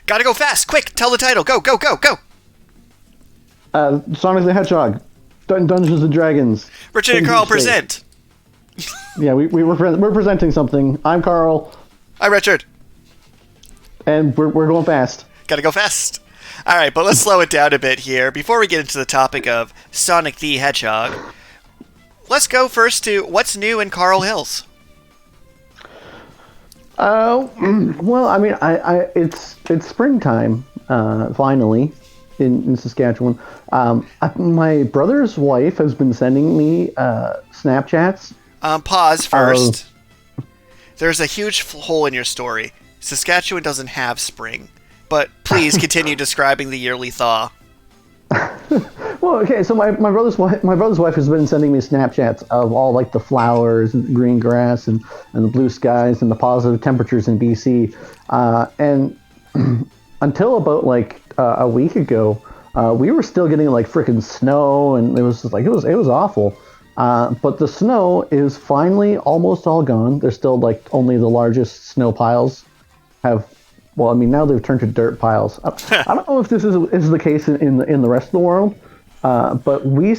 Gotta go fast. Quick, tell the title. Go, go, go, go. Sonic the Hedgehog. Dungeons and Dragons. Richard and Karl present. Yeah, we're presenting something. I'm Karl. I'm Richard. And we're going fast. Gotta go fast. All right, but let's slow it down a bit here. Before we get into the topic of Sonic the Hedgehog, let's go first to what's new in Carl Hills. Well, I mean, it's springtime, finally, in Saskatchewan. My brother's wife has been sending me Snapchats. Pause first. There's a huge hole in your story. Saskatchewan doesn't have spring, but please continue describing the yearly thaw. Well, okay, so my brother's wife has been sending me Snapchats of all like the flowers and the green grass and the blue skies and the positive temperatures in BC, and until about like a week ago, we were still getting like freaking snow, and it was just, like it was awful. But the snow is finally almost all gone. There's still like only the largest snow piles have. Well, I mean, now they've turned to dirt piles. I don't know if this is the case in the rest of the world, but we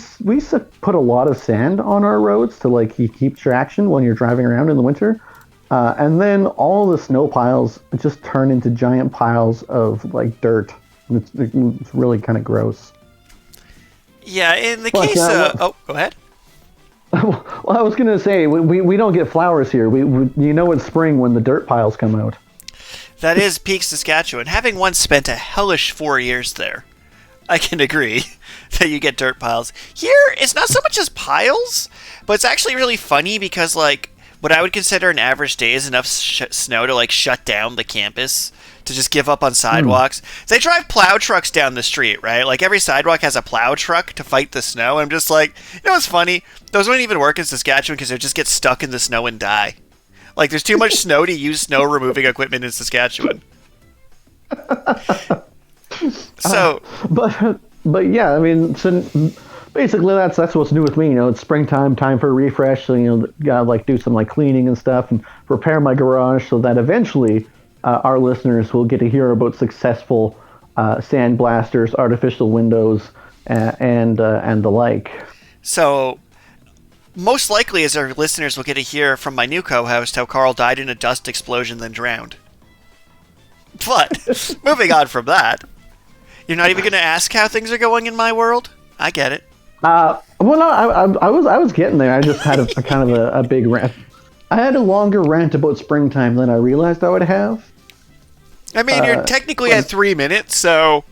put a lot of sand on our roads to like keep traction when you're driving around in the winter, and then all the snow piles just turn into giant piles of like dirt. It's really kind of gross. Yeah, in the case of... Oh, go ahead. Well, I was going to say, we don't get flowers here. You know it's spring when the dirt piles come out. That is peak Saskatchewan. Having once spent a hellish 4 years there, I can agree that you get dirt piles. Here, it's not so much as piles, but it's actually really funny because, like, what I would consider an average day is enough snow to, like, shut down the campus, to just give up on sidewalks. They drive plow trucks down the street, right? Like, every sidewalk has a plow truck to fight the snow. I'm just like, you know what's funny? Those wouldn't even work in Saskatchewan because they just get stuck in the snow and die. Like, there's too much snow to use snow-removing equipment in Saskatchewan. So, but yeah, I mean, so basically that's what's new with me. You know, it's springtime, time for a refresh. So gotta like do some like cleaning and stuff and repair my garage so that eventually our listeners will get to hear about successful sandblasters, artificial windows, and the like. So, most likely, as our listeners will get to hear from my new co-host how Karl died in a dust explosion then drowned. But, moving on from that, you're not even going to ask how things are going in my world? I get it. Well, no, I was getting there. I just had a kind of a big rant. I had a longer rant about springtime than I realized I would have. I mean, you're technically at 3 minutes, so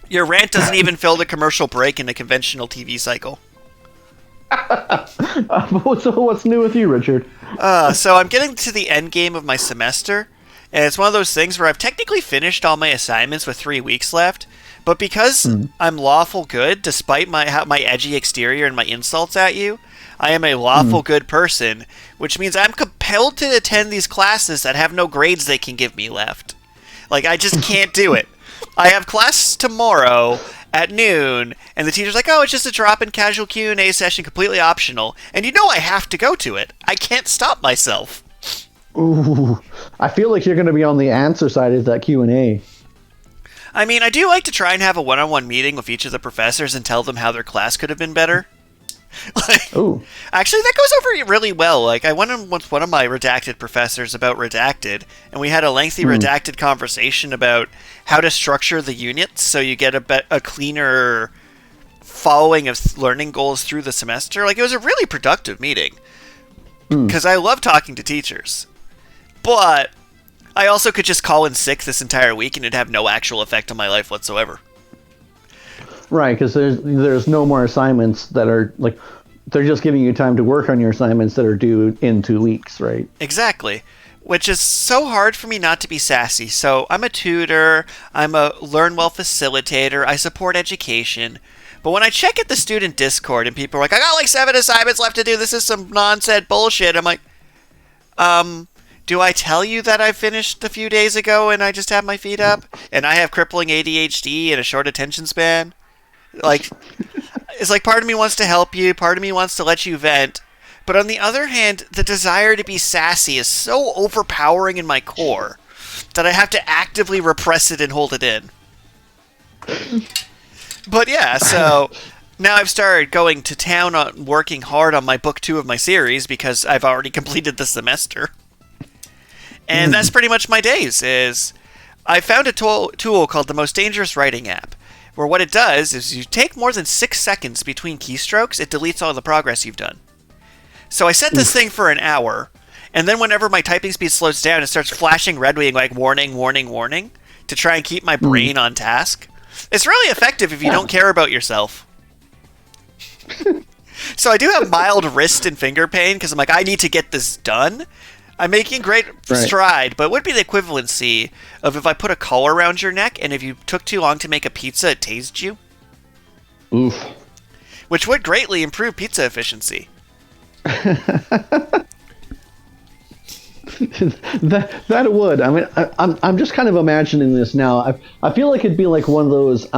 your rant doesn't even fill the commercial break in a conventional TV cycle. So what's new with you, Richard? So I'm getting to the end game of my semester, and it's one of those things where I've technically finished all my assignments with 3 weeks left, but because I'm lawful good, despite my edgy exterior and my insults at you, I am a lawful good person, which means I'm compelled to attend these classes that have no grades they can give me left. Like, I just can't do it. I have class tomorrow at noon, and the teacher's like, oh, it's just a drop-in casual Q&A session, completely optional. And you know I have to go to it. I can't stop myself. Ooh, I feel like you're going to be on the answer side of that Q&A. I mean, I do like to try and have a one-on-one meeting with each of the professors and tell them how their class could have been better. Ooh. Actually, that goes over really well. Like, I went in with one of my redacted professors about redacted, and we had a lengthy redacted conversation about how to structure the units so you get a cleaner following of learning goals through the semester. Like, it was a really productive meeting because I love talking to teachers, but I also could just call in sick this entire week and it'd have no actual effect on my life whatsoever. Right, because there's no more assignments that are, like, they're just giving you time to work on your assignments that are due in 2 weeks, right? Exactly, which is so hard for me not to be sassy. So I'm a tutor, I'm a Learn Well facilitator, I support education, but when I check at the student Discord and people are like, I got like 7 assignments left to do, this is some nonsense bullshit, I'm like, do I tell you that I finished a few days ago and I just have my feet up? And I have crippling ADHD and a short attention span? Like, it's like part of me wants to help you, part of me wants to let you vent, but on the other hand, the desire to be sassy is so overpowering in my core that I have to actively repress it and hold it in. But yeah, so now I've started going to town on working hard on my book 2 of my series because I've already completed the semester. And that's pretty much my days. Is I found a tool called the Most Dangerous Writing app, where what it does is you take more than 6 seconds between keystrokes, it deletes all the progress you've done. So I set this thing for an hour, and then whenever my typing speed slows down, it starts flashing red wing like warning, warning, warning, to try and keep my brain on task. It's really effective if you don't care about yourself. So I do have mild wrist and finger pain because I'm like, I need to get this done. I'm making great stride, but it would be the equivalency of if I put a collar around your neck and if you took too long to make a pizza, it tased you. Oof. Which would greatly improve pizza efficiency. that would. I mean, I'm just kind of imagining this now. I feel like it'd be like one of those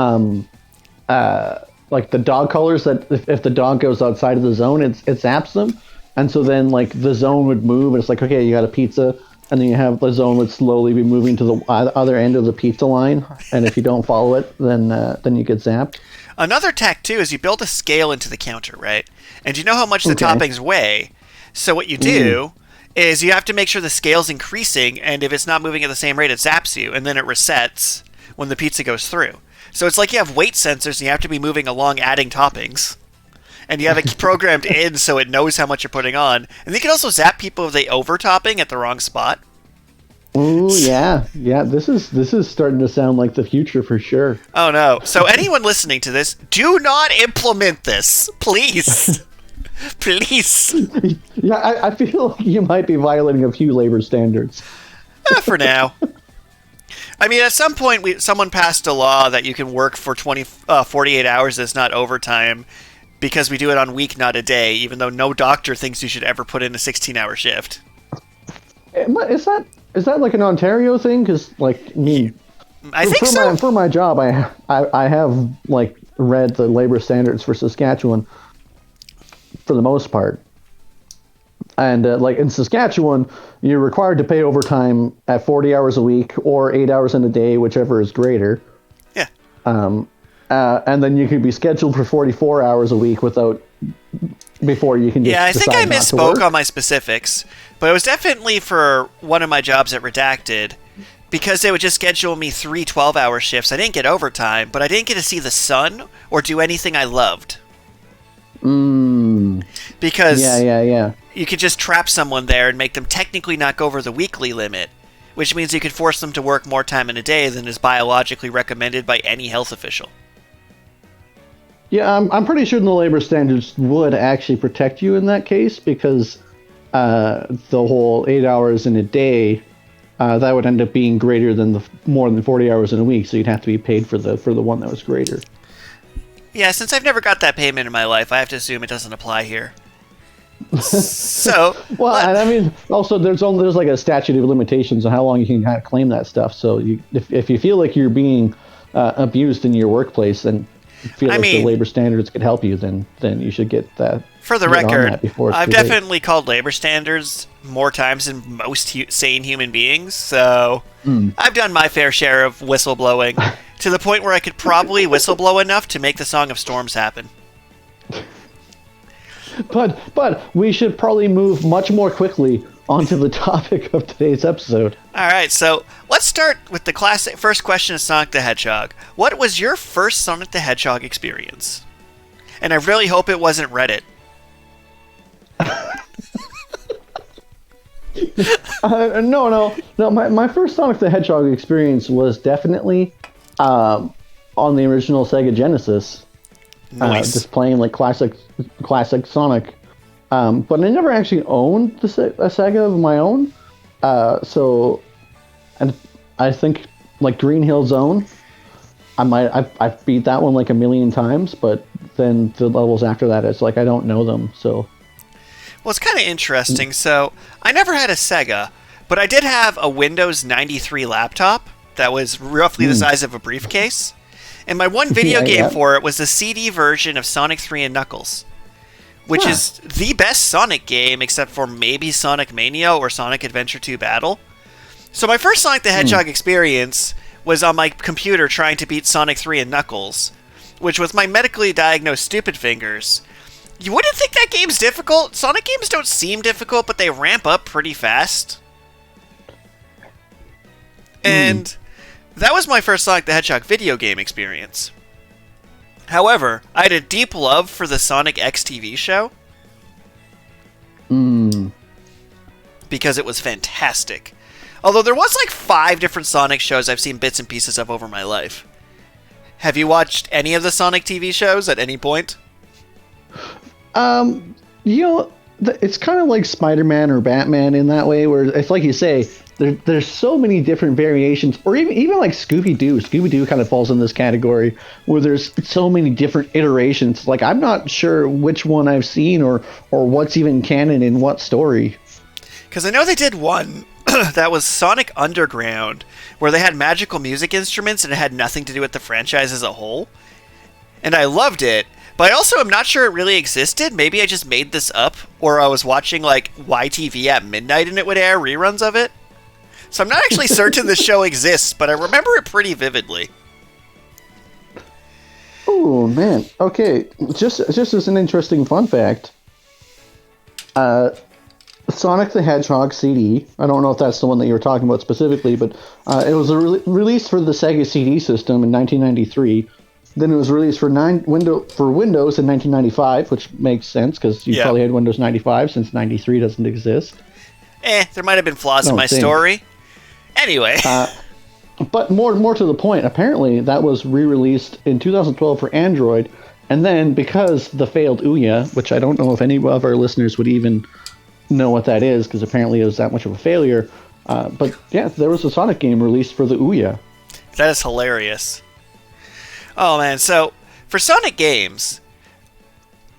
like the dog collars that if the dog goes outside of the zone, it zaps them, and so then like the zone would move, and it's like, okay, you got a pizza, and then you have the zone would slowly be moving to the other end of the pizza line, and if you don't follow it, then you get zapped. Another tack too is you build a scale into the counter, right? And you know how much the toppings weigh. So what you do is you have to make sure the scale's increasing, and if it's not moving at the same rate, it zaps you, and then it resets when the pizza goes through. So it's like you have weight sensors, and you have to be moving along adding toppings. And you have it programmed in so it knows how much you're putting on. And you can also zap people if they over-topping at the wrong spot. Ooh, yeah. This is starting to sound like the future for sure. Oh, no. So anyone listening to this, do not implement this, please. Please. Yeah, I feel like you might be violating a few labor standards. For now. I mean, at some point, someone passed a law that you can work for 48 hours that's not overtime because we do it on week, not a day, even though no doctor thinks you should ever put in a 16-hour shift. Is that like an Ontario thing? Because, like, me, I think so. For my job, I have like read the labor standards for Saskatchewan for the most part, and like in Saskatchewan, you're required to pay overtime at 40 hours a week or 8 hours in a day, whichever is greater. Yeah. And then you can be scheduled for 44 hours a week before you can just I think I decide not to misspoke work. on my specifics, but it was definitely for one of my jobs at Redacted, because they would just schedule me 3 12-hour shifts. I didn't get overtime, but I didn't get to see the sun or do anything I loved. Because you could just trap someone there and make them technically not go over the weekly limit, which means you could force them to work more time in a day than is biologically recommended by any health official. Yeah, I'm pretty sure the labor standards would actually protect you in that case, because the whole 8 hours in a day, that would end up being greater than more than 40 hours in a week, so you'd have to be paid for the one that was greater. Yeah, since I've never got that payment in my life, I have to assume it doesn't apply here. So, well, and I mean, also there's like a statute of limitations on how long you can kind of claim that stuff. So if you feel like you're being abused in your workplace and feel like the labor standards could help you, then you should get that. For the record, I've definitely called labor standards more times than most sane human beings, so I've done my fair share of whistleblowing to the point where I could probably whistleblow enough to make the Song of Storms happen. But we should probably move much more quickly onto the topic of today's episode. All right, so let's start with the classic first question of Sonic the Hedgehog. What was your first Sonic the Hedgehog experience? And I really hope it wasn't Reddit. No. My first Sonic the Hedgehog experience was definitely on the original Sega Genesis. Nice. Just playing like classic Sonic. But I never actually owned a Sega of my own. And I think like Green Hill Zone, I've beat that one like a million times, but then the levels after that, it's like I don't know them. So, well, it's kind of interesting. So I never had a Sega, but I did have a Windows 93 laptop that was roughly the size of a briefcase. And my one video game for it was the CD version of Sonic 3 and Knuckles, which is the best Sonic game except for maybe Sonic Mania or Sonic Adventure 2 Battle. So my first Sonic the Hedgehog experience was on my computer trying to beat Sonic 3 and Knuckles, which with my medically diagnosed stupid fingers. You wouldn't think that game's difficult. Sonic games don't seem difficult, but they ramp up pretty fast. And that was my first Sonic the Hedgehog video game experience. However, I had a deep love for the Sonic X TV show. Because it was fantastic. Although there was like 5 different Sonic shows I've seen bits and pieces of over my life. Have you watched any of the Sonic TV shows at any point? It's kind of like Spider-Man or Batman in that way, where it's like you say, there's so many different variations, or even like Scooby-Doo. Scooby-Doo kind of falls in this category, where there's so many different iterations. Like, I'm not sure which one I've seen or what's even canon in what story. Because I know they did one that was Sonic Underground, where they had magical music instruments and it had nothing to do with the franchise as a whole. And I loved it, but I also am not sure it really existed. Maybe I just made this up, or I was watching like YTV at midnight and it would air reruns of it. So I'm not actually certain the show exists, but I remember it pretty vividly. Oh man. Okay, just as an interesting fun fact, Sonic the Hedgehog CD, I don't know if that's the one that you were talking about specifically, but it was released for the Sega CD system in 1993. Then it was released for Windows in 1995, which makes sense because you probably had Windows 95 since 93 doesn't exist. There might have been flaws in my story. Anyway. But more to the point, apparently that was re-released in 2012 for Android, and then because the failed Ouya, which I don't know if any of our listeners would even know what that is, because apparently it was that much of a failure, but yeah, there was a Sonic game released for the Ouya. That is hilarious. Oh man, so for Sonic games,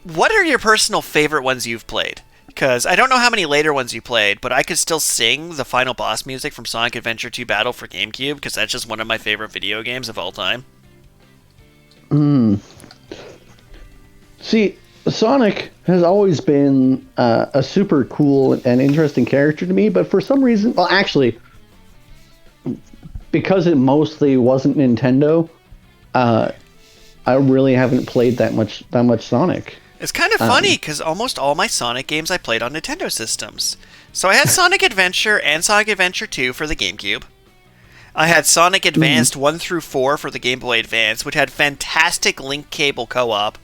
what are your personal favorite ones you've played? Because I don't know how many later ones you played, but I could still sing the final boss music from Sonic Adventure 2 Battle for GameCube, because that's just one of my favorite video games of all time. See, Sonic has always been a super cool and interesting character to me, but for some reason, well, actually, because it mostly wasn't Nintendo, I really haven't played that much Sonic. It's kind of funny, because almost all my Sonic games I played on Nintendo systems. So I had Sonic Adventure and Sonic Adventure 2 for the GameCube. I had Sonic Advanced 1 through 4 for the Game Boy Advance, which had fantastic link cable co-op.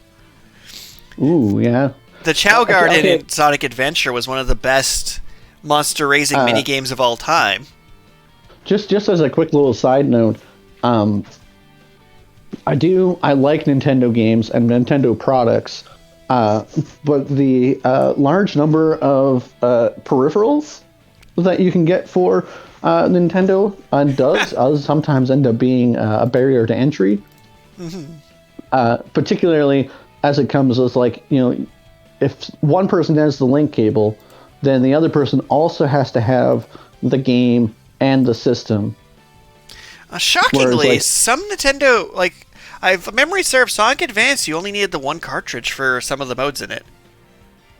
Ooh, yeah. The Chow Garden in Sonic Adventure was one of the best monster-raising minigames of all time. Just as a quick little side note, I like Nintendo games and Nintendo products, but the large number of peripherals that you can get for Nintendo does sometimes end up being a barrier to entry. Particularly as it comes with, like, if one person has the link cable, then the other person also has to have the game and the system. Shockingly, some Nintendo, if memory serves, Sonic Advance, you only needed the one cartridge for some of the modes in it.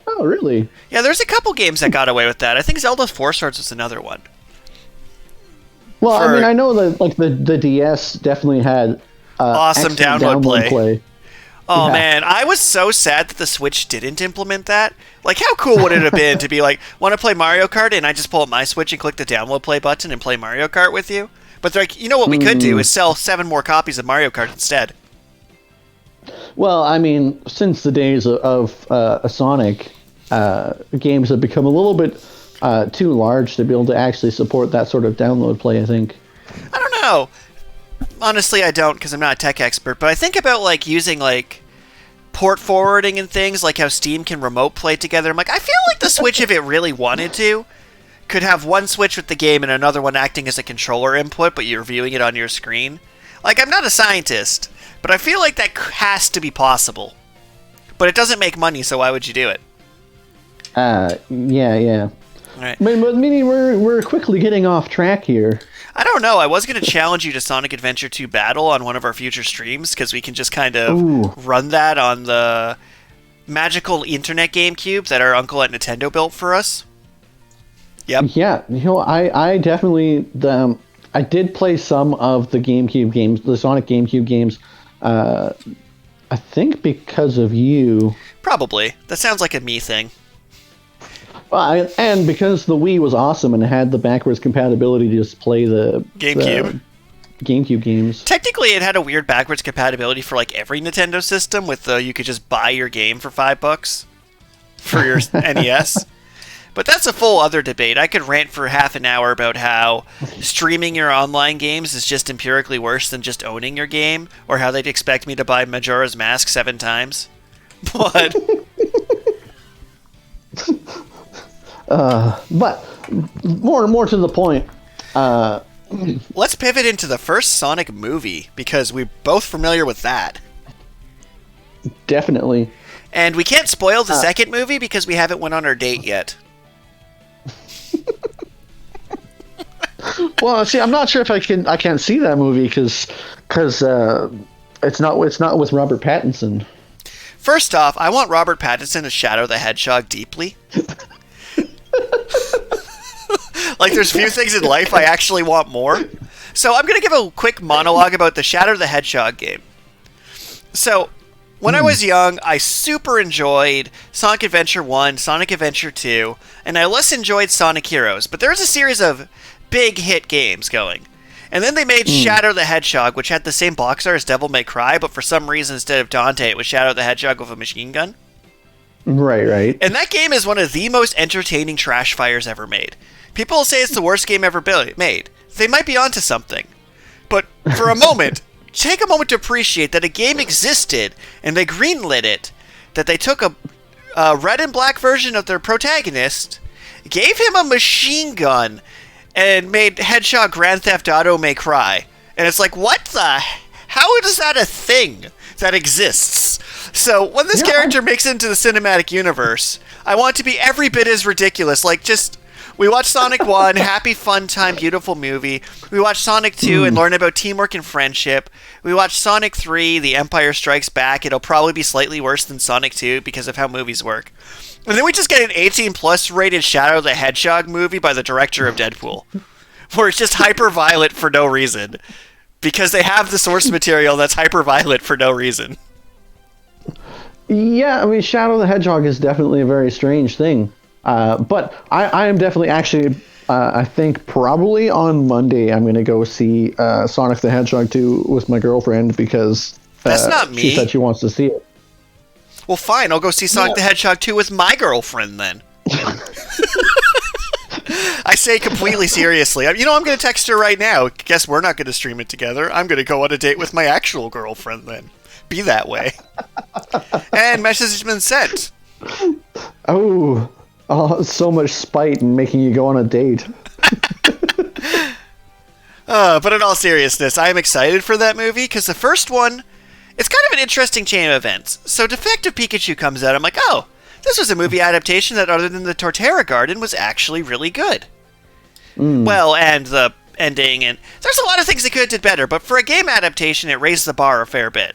Oh, really? Yeah, there's a couple games that got away with that. I think Zelda 4 Swords was another one. Well, I know that the DS definitely had awesome download play. Oh, yeah. Man, I was so sad that the Switch didn't implement that. Like, how cool would it have been to be like, want to play Mario Kart, and I just pull up my Switch and click the download play button and play Mario Kart with you? But they're like, what we could do is sell 7 more copies of Mario Kart instead. Well, I mean, since the days of Sonic, games have become a little bit too large to be able to actually support that sort of download play, I think. I don't know. Honestly, I don't, because I'm not a tech expert, but I think about, using, port forwarding and things, like how Steam can remote play together. I'm like, I feel like the Switch, if it really wanted to, could have one Switch with the game and another one acting as a controller input, but you're viewing it on your screen. I'm not a scientist, but I feel like that has to be possible. But it doesn't make money, so why would you do it? Yeah. All right. But meaning we're quickly getting off track here. I don't know. I was going to challenge you to Sonic Adventure 2 Battle on one of our future streams, because we can just kind of run that on the magical internet GameCube that our uncle at Nintendo built for us. Yep. Yeah, I definitely I did play some of the GameCube games, the Sonic GameCube games. I think because of you. Probably. That sounds like a me thing. And because the Wii was awesome and had the backwards compatibility to just play the GameCube. GameCube games. Technically, it had a weird backwards compatibility for like every Nintendo system. With you could just buy your game for $5 for your NES. But that's a full other debate. I could rant for half an hour about how streaming your online games is just empirically worse than just owning your game, or how they'd expect me to buy Majora's Mask 7 times. But but more to the point. Let's pivot into the first Sonic movie, because we're both familiar with that. Definitely. And we can't spoil the second movie because we haven't went on our date yet. Well, see, I'm not sure if I can't see that movie because it's not with Robert Pattinson. First off, I want Robert Pattinson as Shadow the Hedgehog deeply. Like, there's few things in life I actually want more. So I'm going to give a quick monologue about the Shadow the Hedgehog game. So, when I was young, I super enjoyed Sonic Adventure 1, Sonic Adventure 2, and I less enjoyed Sonic Heroes. But there was a series of big hit games going. And then they made Shadow the Hedgehog, which had the same box art as Devil May Cry, but for some reason, instead of Dante, it was Shadow the Hedgehog with a machine gun. Right. And that game is one of the most entertaining trash fires ever made. People say it's the worst game ever made. They might be onto something. But for a moment, take a moment to appreciate that a game existed, and they greenlit it, that they took a red and black version of their protagonist, gave him a machine gun, and made Hedgehog Grand Theft Auto May Cry. And it's like, what the... How is that a thing that exists? So, when this character makes it into the cinematic universe, I want it to be every bit as ridiculous. Like, just... We watched Sonic 1, happy, fun time, beautiful movie. We watched Sonic 2 and learn about teamwork and friendship. We watched Sonic 3, The Empire Strikes Back. It'll probably be slightly worse than Sonic 2 because of how movies work. And then we just get an 18-plus rated Shadow the Hedgehog movie by the director of Deadpool, where it's just hyper-violent for no reason. Because they have the source material that's hyper-violent for no reason. Yeah, I mean, Shadow the Hedgehog is definitely a very strange thing. But I am definitely actually, I think probably on Monday I'm going to go see Sonic the Hedgehog 2 with my girlfriend because that's not me. She said she wants to see it. Well, fine. I'll go see Sonic the Hedgehog 2 with my girlfriend then. I say completely seriously. I'm going to text her right now. Guess we're not going to stream it together. I'm going to go on a date with my actual girlfriend then. Be that way. And message has been sent. Oh, so much spite in making you go on a date. But in all seriousness, I am excited for that movie because the first one, it's kind of an interesting chain of events. So Defective Pikachu comes out. I'm like, oh, this was a movie adaptation that, other than the Torterra Garden, was actually really good. Well, and the ending, and there's a lot of things they could have did better, but for a game adaptation, it raised the bar a fair bit.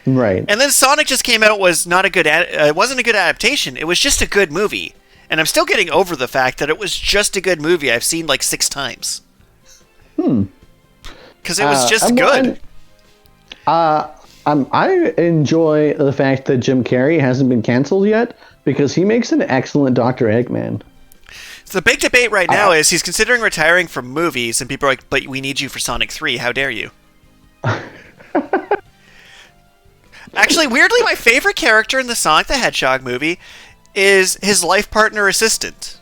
Right. And then Sonic just came out, was not a good, it wasn't a good adaptation, it was just a good movie. And I'm still getting over the fact that it was just a good movie I've seen like 6 times. Because it was just good. I enjoy the fact that Jim Carrey hasn't been canceled yet, because he makes an excellent Dr. Eggman. So the big debate right now is he's considering retiring from movies, and people are like, but we need you for Sonic 3, how dare you? Actually, weirdly, my favorite character in the Sonic the Hedgehog movie is his life partner assistant.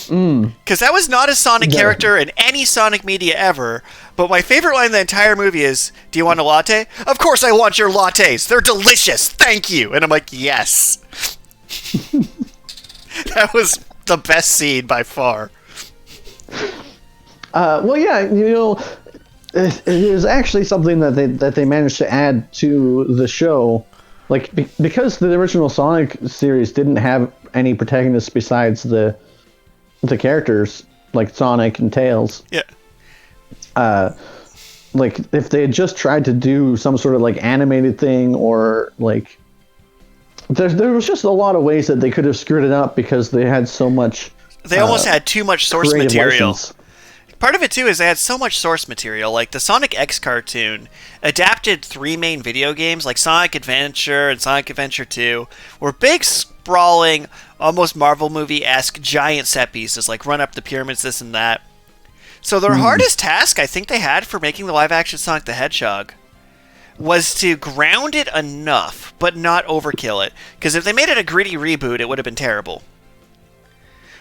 Because that was not a Sonic character in any Sonic media ever, but my favorite line in the entire movie is, do you want a latte? Of course I want your lattes! They're delicious! Thank you! And I'm like, yes! That was the best scene by far. Well, yeah, it is actually something that they managed to add to the show, like because the original Sonic series didn't have any protagonists besides the characters like Sonic and Tails. Yeah. Like if they had just tried to do some sort of like animated thing, or like there was just a lot of ways that they could have screwed it up because they had so much they almost had too much source material. License. Part of it, too, is they had so much source material. Like, the Sonic X cartoon adapted 3 main video games, like Sonic Adventure and Sonic Adventure 2, were big, sprawling, almost Marvel movie-esque giant set pieces, like run up the pyramids, this and that. So their hardest task, I think they had for making the live-action Sonic the Hedgehog, was to ground it enough, but not overkill it. Because if they made it a gritty reboot, it would have been terrible.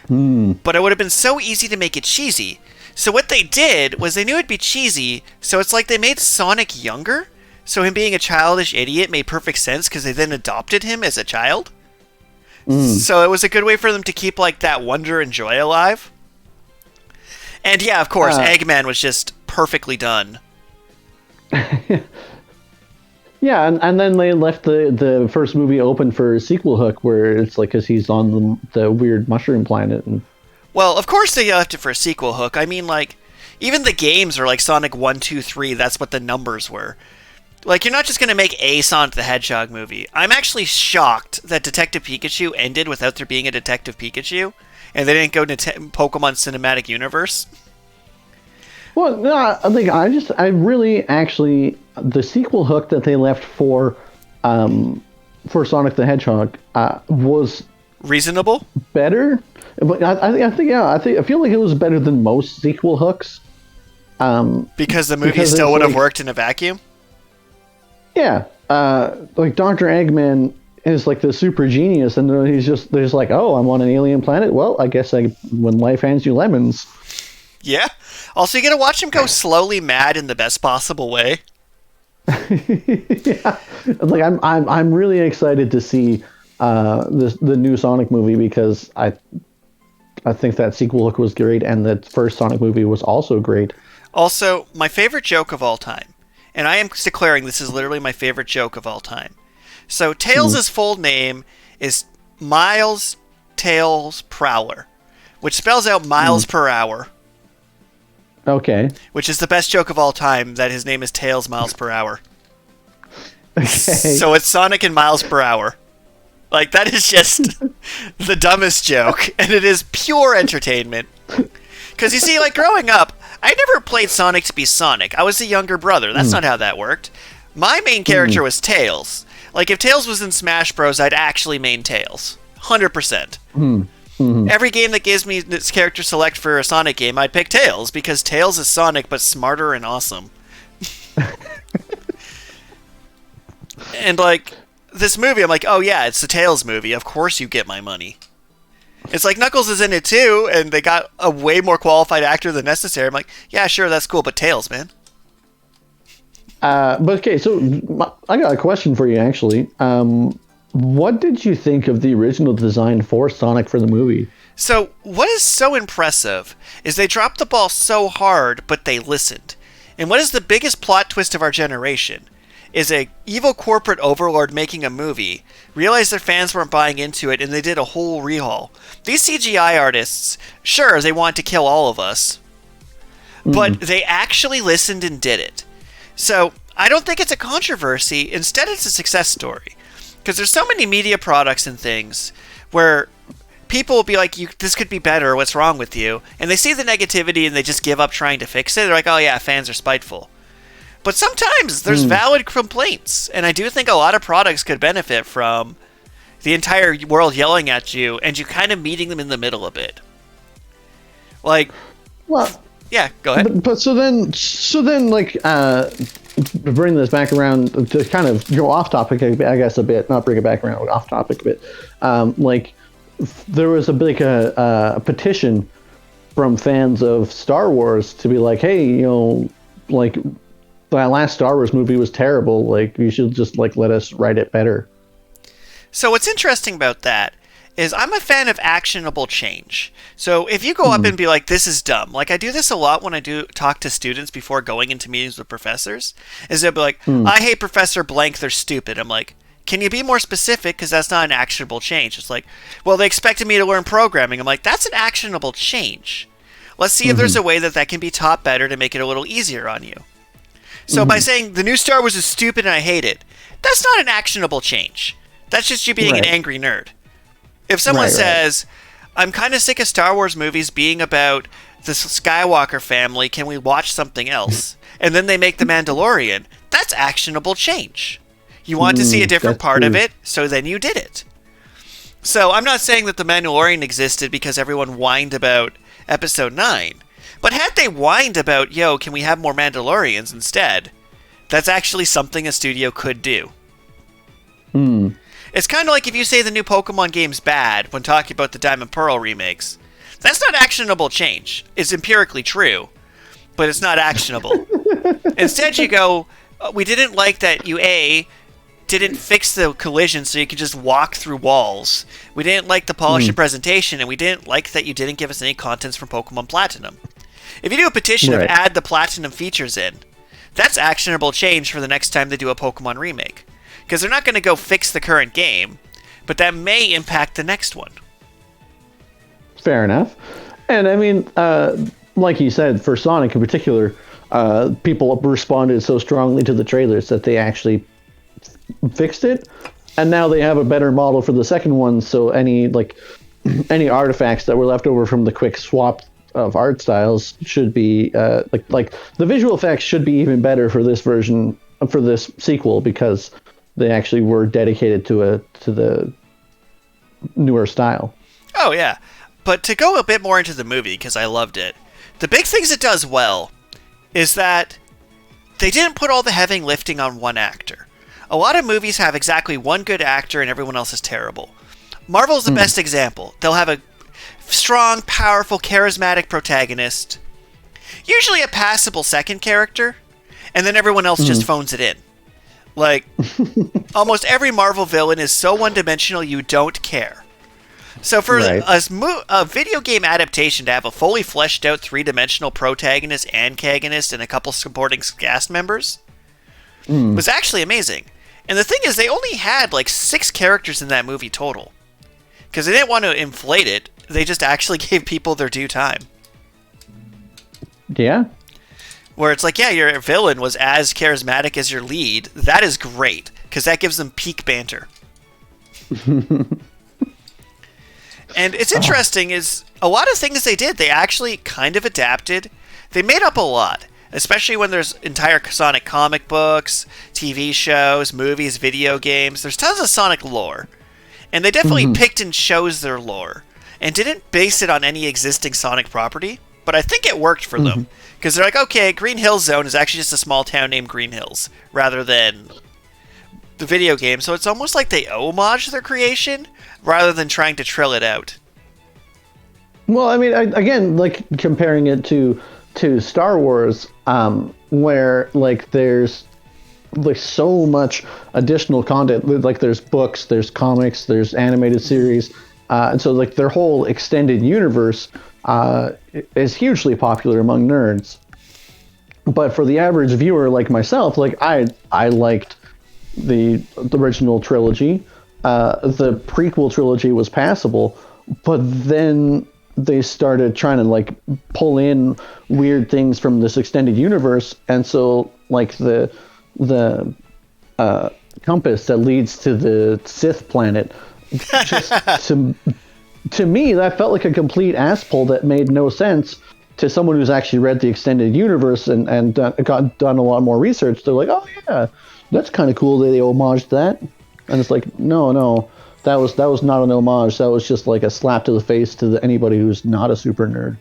But it would have been so easy to make it cheesy. So what they did was they knew it'd be cheesy, so it's like they made Sonic younger, so him being a childish idiot made perfect sense because they then adopted him as a child. So it was a good way for them to keep like that wonder and joy alive. And yeah, of course, Eggman was just perfectly done. Yeah, and then they left the first movie open for a sequel hook where it's like because he's on the weird mushroom planet. And well, of course they left it for a sequel hook. I mean, like, even the games are like Sonic 1, 2, 3. That's what the numbers were. Like, you're not just going to make a Sonic the Hedgehog movie. I'm actually shocked that Detective Pikachu ended without there being a Detective Pikachu, and they didn't go to Pokemon Cinematic Universe. Well, no, I really actually the sequel hook that they left for Sonic the Hedgehog was reasonable, better. But I feel like it was better than most sequel hooks. Because the movie still would have worked in a vacuum. Yeah, like Dr. Eggman is like the super genius, and there's like, oh, I'm on an alien planet. Well, I guess when life hands you lemons. Yeah. Also, you get to watch him go slowly mad in the best possible way. Yeah, like I'm really excited to see the new Sonic movie because I think that sequel look was great, and the first Sonic movie was also great. Also, my favorite joke of all time, and I am declaring this is literally my favorite joke of all time. So Tails' full name is Miles Tails Prowler, which spells out miles per hour. Okay. Which is the best joke of all time, that his name is Tails Miles per hour. Okay. So it's Sonic and miles per hour. Like, that is just the dumbest joke, and it is pure entertainment. Because, you see, like, growing up, I never played Sonic to be Sonic. I was the younger brother. That's not how that worked. My main character was Tails. Like, if Tails was in Smash Bros., I'd actually main Tails. 100%. Every game that gives me this character select for a Sonic game, I'd pick Tails, because Tails is Sonic, but smarter and awesome. And, like, this movie, I'm like, oh yeah, it's the Tails movie. Of course you get my money. It's like Knuckles is in it too, and they got a way more qualified actor than necessary. I'm like, yeah, sure, that's cool, but Tails, man. But okay, so I got a question for you, actually. What did you think of the original design for Sonic for the movie? So, what is so impressive is they dropped the ball so hard, but they listened. And what is the biggest plot twist of our generation is a evil corporate overlord making a movie, realized their fans weren't buying into it, and they did a whole rehaul. These CGI artists, sure, they want to kill all of us, but they actually listened and did it. So, I don't think it's a controversy. Instead, it's a success story. Because there's so many media products and things where people will be like, this could be better, what's wrong with you? And they see the negativity and they just give up trying to fix it. They're like, oh yeah, fans are spiteful. But sometimes there's valid complaints. And I do think a lot of products could benefit from the entire world yelling at you and you kind of meeting them in the middle a bit. Like, well, yeah, go ahead. But so then, like, bring this back around to kind of go off topic, I guess, a bit, not bring it back around, off topic a bit. Like, there was a big petition from fans of Star Wars to be like, hey, you know, like, that last Star Wars movie was terrible. Like, you should just, like, let us write it better. So what's interesting about that is I'm a fan of actionable change. So if you go up and be like, this is dumb, like I do this a lot when I do talk to students before going into meetings with professors, is they'll be like, I hate Professor Blank, they're stupid. I'm like, can you be more specific? Because that's not an actionable change. It's like, well, they expected me to learn programming. I'm like, that's an actionable change. Let's see if there's a way that can be taught better to make it a little easier on you. So by saying the new Star Wars is stupid and I hate it, that's not an actionable change. That's just you being an angry nerd. If someone says, I'm kind of sick of Star Wars movies being about the Skywalker family. Can we watch something else? And then they make The Mandalorian. That's actionable change. You want to see a different part of it, so then you did it. So I'm not saying that The Mandalorian existed because everyone whined about Episode 9. But had they whined about, yo, can we have more Mandalorians instead, that's actually something a studio could do. It's kind of like if you say the new Pokemon game's bad when talking about the Diamond Pearl remakes. That's not actionable change. It's empirically true, but it's not actionable. Instead, you go, we didn't like that you, A, didn't fix the collision so you could just walk through walls. We didn't like the polish and presentation, and we didn't like that you didn't give us any contents from Pokemon Platinum. If you do a petition of add the Platinum features in, that's actionable change for the next time they do a Pokemon remake. Because they're not going to go fix the current game, but that may impact the next one. Fair enough. And I mean, like you said, for Sonic in particular, people responded so strongly to the trailers that they actually fixed it. And now they have a better model for the second one, so any artifacts that were left over from the quick swap of art styles should be like the visual effects should be even better for this version, for this sequel, because they actually were dedicated to the newer style. Oh yeah, but to go a bit more into the movie, because I loved it, the big things it does well is that they didn't put all the heavy lifting on one actor. A lot of movies have exactly one good actor and everyone else is terrible. Marvel's the best example. They'll have a strong, powerful, charismatic protagonist, usually a passable second character, and then everyone else just phones it in. Like, almost every Marvel villain is so one-dimensional you don't care. So for a video game adaptation to have a fully fleshed out three-dimensional protagonist, antagonist, and a couple supporting cast members was actually amazing. And the thing is, they only had like 6 characters in that movie total. Because they didn't want to inflate it, they just actually gave people their due time. Yeah. Where it's like, yeah, your villain was as charismatic as your lead. That is great, because that gives them peak banter. And it's interesting is a lot of things they did, they actually kind of adapted. They made up a lot, especially when there's entire Sonic comic books, TV shows, movies, video games. There's tons of Sonic lore. And they definitely picked and chose their lore and didn't base it on any existing Sonic property. But I think it worked for them. Because they're like, okay, Green Hills Zone is actually just a small town named Green Hills, rather than the video game. So it's almost like they homage their creation, rather than trying to trill it out. Well, I mean, again, like comparing it to Star Wars, where like there's like so much additional content. Like there's books, there's comics, there's animated series, and so like their whole extended universe is hugely popular among nerds. But for the average viewer like myself, like I liked the original trilogy. The prequel trilogy was passable, but then they started trying to like pull in weird things from this extended universe, and so like the compass that leads to the Sith planet, just to me that felt like a complete ass pull that made no sense to someone who's actually read the extended universe and done a lot more research. They're like, oh yeah, that's kind of cool that they homaged that. And it's like, no, that was not an homage. That was just like a slap to the face to anybody who's not a super nerd.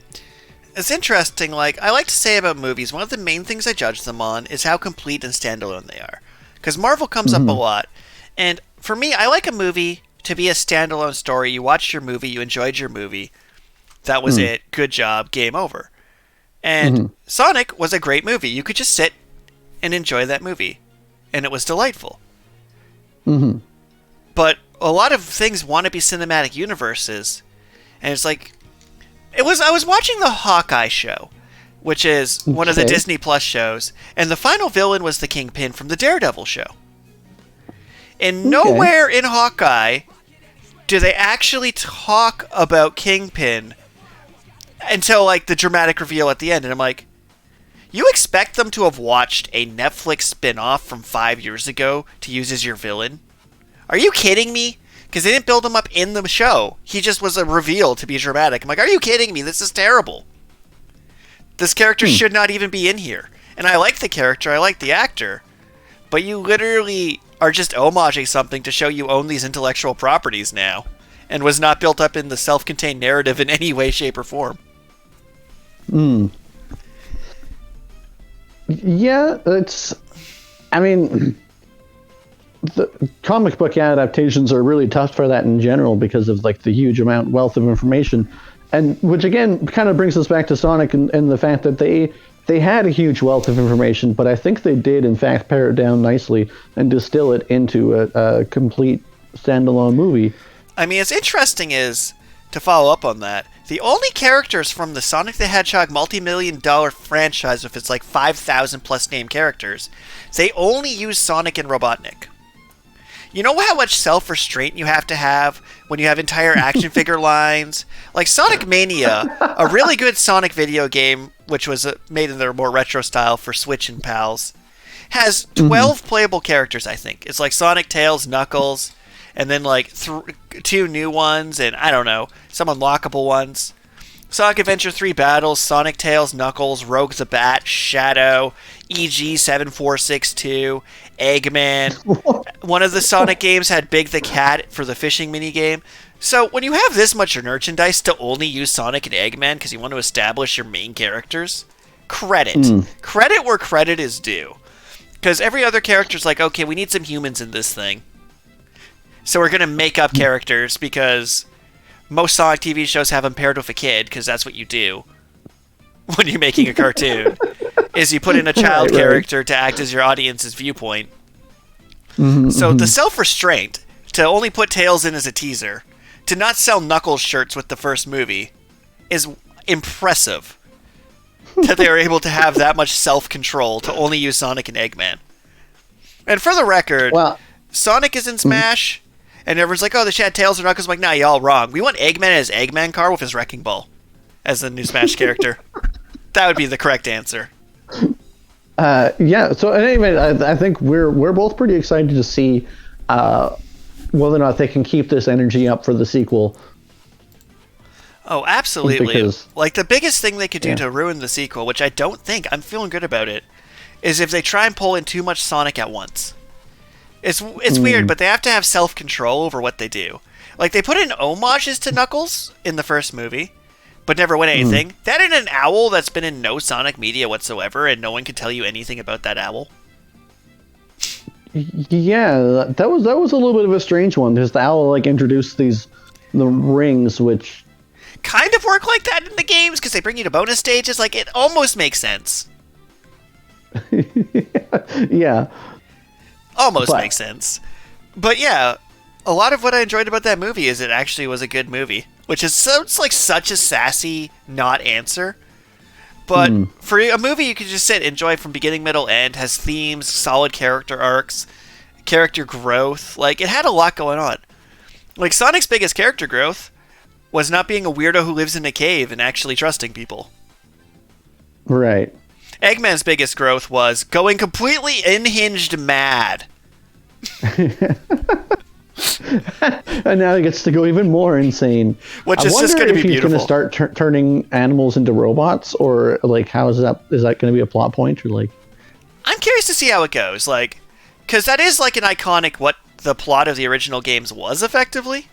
It's interesting. Like I like to say about movies, one of the main things I judge them on is how complete and standalone they are. Because Marvel comes up a lot, and for me, I like a movie to be a standalone story. You watched your movie, you enjoyed your movie. That was it. Good job. Game over. And Sonic was a great movie. You could just sit and enjoy that movie, and it was delightful. But a lot of things want to be cinematic universes, and it's like I was watching the Hawkeye show, which is one of the Disney Plus shows, and the final villain was the Kingpin from the Daredevil show. And nowhere in Hawkeye do they actually talk about Kingpin until like the dramatic reveal at the end, and I'm like, you expect them to have watched a Netflix spin-off from 5 years ago to use as your villain? Are you kidding me? Because they didn't build him up in the show. He just was a reveal to be dramatic. I'm like, are you kidding me? This is terrible. This character should not even be in here. And I like the character, I like the actor. But you literally are just homaging something to show you own these intellectual properties now. And was not built up in the self-contained narrative in any way, shape, or form. Yeah, I mean, the comic book adaptations are really tough for that in general because of like the huge wealth of information, and which again kind of brings us back to Sonic and the fact that they had a huge wealth of information, but I think they did in fact pare it down nicely and distill it into a complete standalone movie. I mean, it's interesting is, to follow up on that, the only characters from the Sonic the Hedgehog multi-million-dollar franchise with its like 5,000 plus named characters, they only use Sonic and Robotnik. You know how much self-restraint you have to have when you have entire action figure lines? Like Sonic Mania, a really good Sonic video game, which was made in their more retro style for Switch and PALs, has 12 playable characters, I think. It's like Sonic, Tails, Knuckles, and then like 2 new ones, and I don't know, some unlockable ones. Sonic Adventure 3 Battles, Sonic, Tails, Knuckles, Rogue the Bat, Shadow, EG7462, Eggman. One of the Sonic games had Big the Cat for the fishing minigame. So when you have this much merchandise to only use Sonic and Eggman because you want to establish your main characters, credit. Credit where credit is due. Because every other character's like, okay, we need some humans in this thing. So we're going to make up characters because most Sonic TV shows have them paired with a kid, because that's what you do when you're making a cartoon, is you put in a child character to act as your audience's viewpoint. So the self-restraint to only put Tails in as a teaser, to not sell Knuckles shirts with the first movie, is impressive. That they were able to have that much self-control to only use Sonic and Eggman. And for the record, Sonic is in Smash, and everyone's like, oh, they should have Tails or Knuckles. I'm like, nah, y'all wrong. We want Eggman as Eggman Car with his Wrecking Ball as the new Smash character. That would be the correct answer. Yeah, so anyway, I think we're both pretty excited to see whether or not they can keep this energy up for the sequel. Oh, absolutely. Because, like, the biggest thing they could do to ruin the sequel, which I don't think, I'm feeling good about it, is if they try and pull in too much Sonic at once. It's weird, but they have to have self-control over what they do. Like, they put in homages to Knuckles in the first movie, but never win anything. That and an owl that's been in no Sonic media whatsoever, and no one can tell you anything about that owl. Yeah, that was a little bit of a strange one, because the owl like introduced the rings, which kind of work like that in the games, because they bring you to bonus stages. Like, it almost makes sense. Yeah. Almost makes sense. But yeah, a lot of what I enjoyed about that movie is it actually was a good movie, which is sounds like such a sassy not answer. But for a movie you could just sit, enjoy from beginning, middle, end, has themes, solid character arcs, character growth. Like, it had a lot going on. Like, Sonic's biggest character growth was not being a weirdo who lives in a cave and actually trusting people. Right. Eggman's biggest growth was going completely unhinged mad. And now he gets to go even more insane. Which is just going to be beautiful. He's going to start turning animals into robots, or like how is that going to be a plot point, or like? I'm curious to see how it goes, like, because that is like an iconic what the plot of the original games was effectively.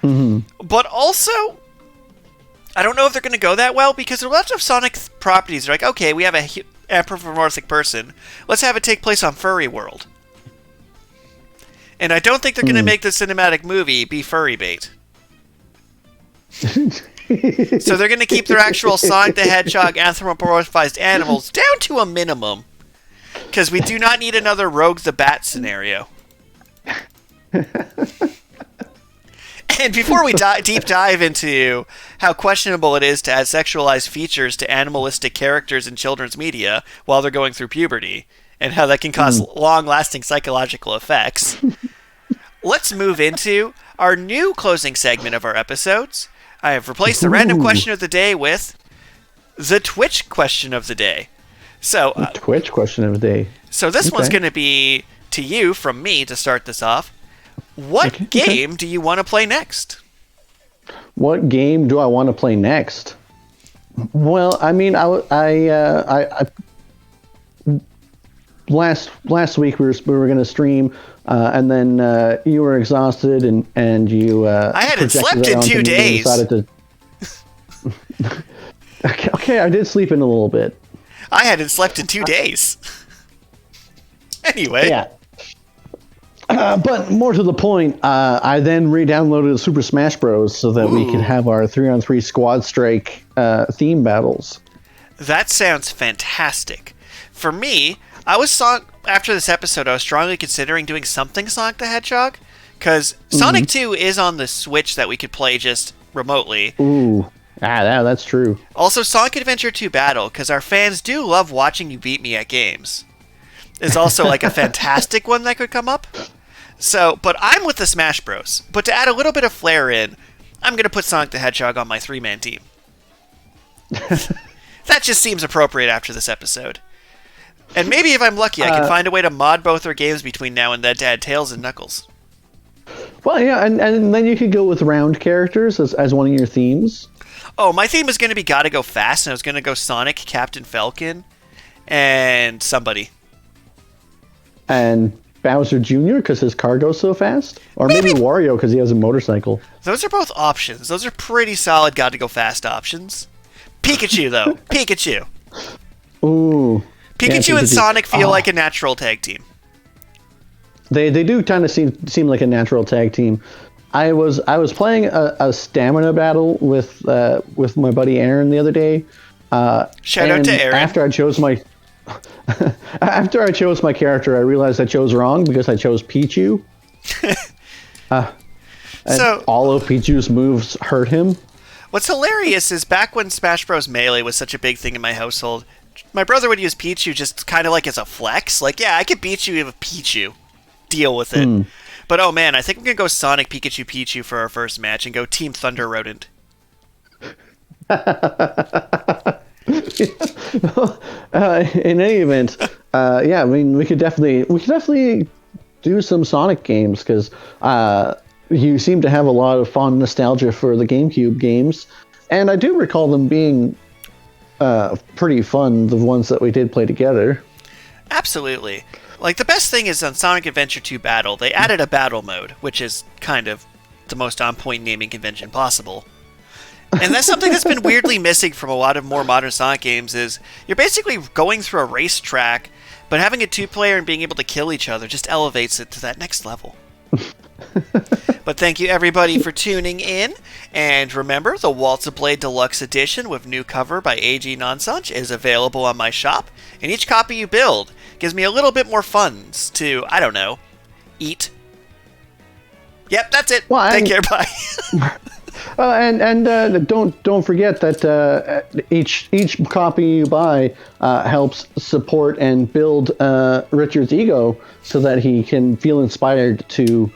But also, I don't know if they're going to go that well, because there are lots of Sonic properties. They're like, okay, we have a anthropomorphic person. Let's have it take place on Furry World. And I don't think they're going to make the cinematic movie be furry bait. So they're going to keep their actual Sonic the Hedgehog anthropomorphized animals down to a minimum. Because we do not need another Rogue the Bat scenario. And before we deep dive into how questionable it is to add sexualized features to animalistic characters in children's media while they're going through puberty, and how that can cause long-lasting psychological effects, let's move into our new closing segment of our episodes. I have replaced the random question of the day with the Twitch question of the day. So, the Twitch question of the day. So this one's going to be to you from me to start this off. What game do you want to play next? What game do I want to play next? Well, I mean, last week we were going to stream, and then you were exhausted, and you. I hadn't slept in 2 days. Decided to. Okay, I did sleep in a little bit. I hadn't slept in 2 days. Anyway. Yeah. But more to the point, I then re-downloaded Super Smash Bros. So that we could have our 3-on-3 Squad Strike theme battles. That sounds fantastic. For me, after this episode, I was strongly considering doing something Sonic the Hedgehog, because Sonic 2 is on the Switch that we could play just remotely. Ooh, that's true. Also, Sonic Adventure 2 Battle, because our fans do love watching you beat me at games. Is also like a fantastic one that could come up. So, but I'm with the Smash Bros. But to add a little bit of flair in, I'm going to put Sonic the Hedgehog on my 3-man team. That just seems appropriate after this episode. And maybe if I'm lucky, I can find a way to mod both our games between now and then to add Tails and Knuckles. Well, yeah, and then you could go with round characters as one of your themes. Oh, my theme was going to be Gotta Go Fast, and I was going to go Sonic, Captain Falcon, and somebody. And Bowser Jr. because his car goes so fast? Or maybe Wario because he has a motorcycle. Those are both options. Those are pretty solid Gotta Go Fast options. Pikachu, though. Pikachu. Ooh. Pikachu and Sonic feel like a natural tag team. They do kind of seem like a natural tag team. I was playing a stamina battle with my buddy Aaron the other day. Shout out to Aaron. After I chose my character, I realized I chose wrong because I chose Pichu. So all of Pichu's moves hurt him. What's hilarious is back when Smash Bros. Melee was such a big thing in my household, my brother would use Pichu just kind of like as a flex. Like, yeah, I could beat you with Pichu. Deal with it. But oh man, I think I'm going to go Sonic, Pikachu, Pichu for our first match and go Team Thunder Rodent. In any event, yeah, I mean, we could definitely do some Sonic games because you seem to have a lot of fond nostalgia for the GameCube games, and I do recall them being pretty fun, the ones that we did play together. Absolutely. Like, the best thing is on Sonic Adventure 2 Battle, they added a battle mode, which is kind of the most on-point naming convention possible. And that's something that's been weirdly missing from a lot of more modern Sonic games is you're basically going through a racetrack, but having a 2-player and being able to kill each other just elevates it to that next level. But thank you everybody for tuning in, and remember, the Waltz of Blade Deluxe Edition with new cover by A.G. Nonsuch is available on my shop, and each copy you build gives me a little bit more funds to, I don't know, eat. Yep, that's it. Well, take care, bye. And don't forget that each copy you buy helps support and build Richard's ego so that he can feel inspired to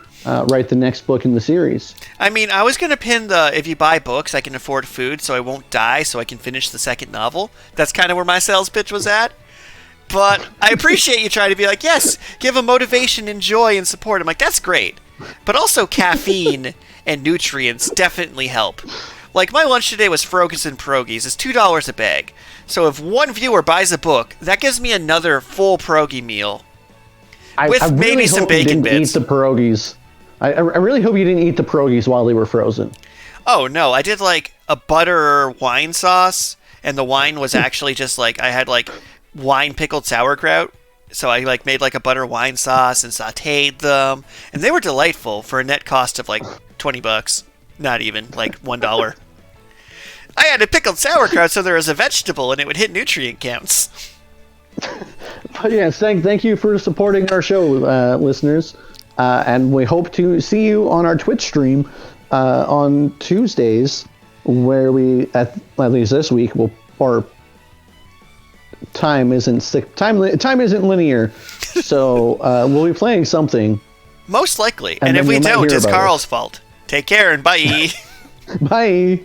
write the next book in the series. I mean, I was going to pin the, if you buy books, I can afford food so I won't die so I can finish the second novel. That's kind of where my sales pitch was at. But I appreciate you trying to be like, yes, give a motivation and joy and support. I'm like, that's great. But also caffeine and nutrients definitely help. Like, my lunch today was Frozen Pierogies. It's $2 a bag. So if one viewer buys a book, that gives me another full pierogi meal. With I really maybe some hope bacon you didn't bits. Eat the pierogies. I really hope you didn't eat the pierogies while they were frozen. Oh, no. I did, like, a butter wine sauce, and the wine was actually just, like, I had, like, wine pickled sauerkraut. So I, like, made, like, a butter wine sauce and sautéed them. And they were delightful for a net cost of, like, $20. Not even, like, $1. I had a pickled sauerkraut so there was a vegetable and it would hit nutrient counts. But yes, thank you for supporting our show, listeners. And we hope to see you on our Twitch stream on Tuesdays, where we, at least this week, time isn't linear, so we'll be playing something. Most likely. And if we don't, it's Carl's fault. Take care and bye. Bye.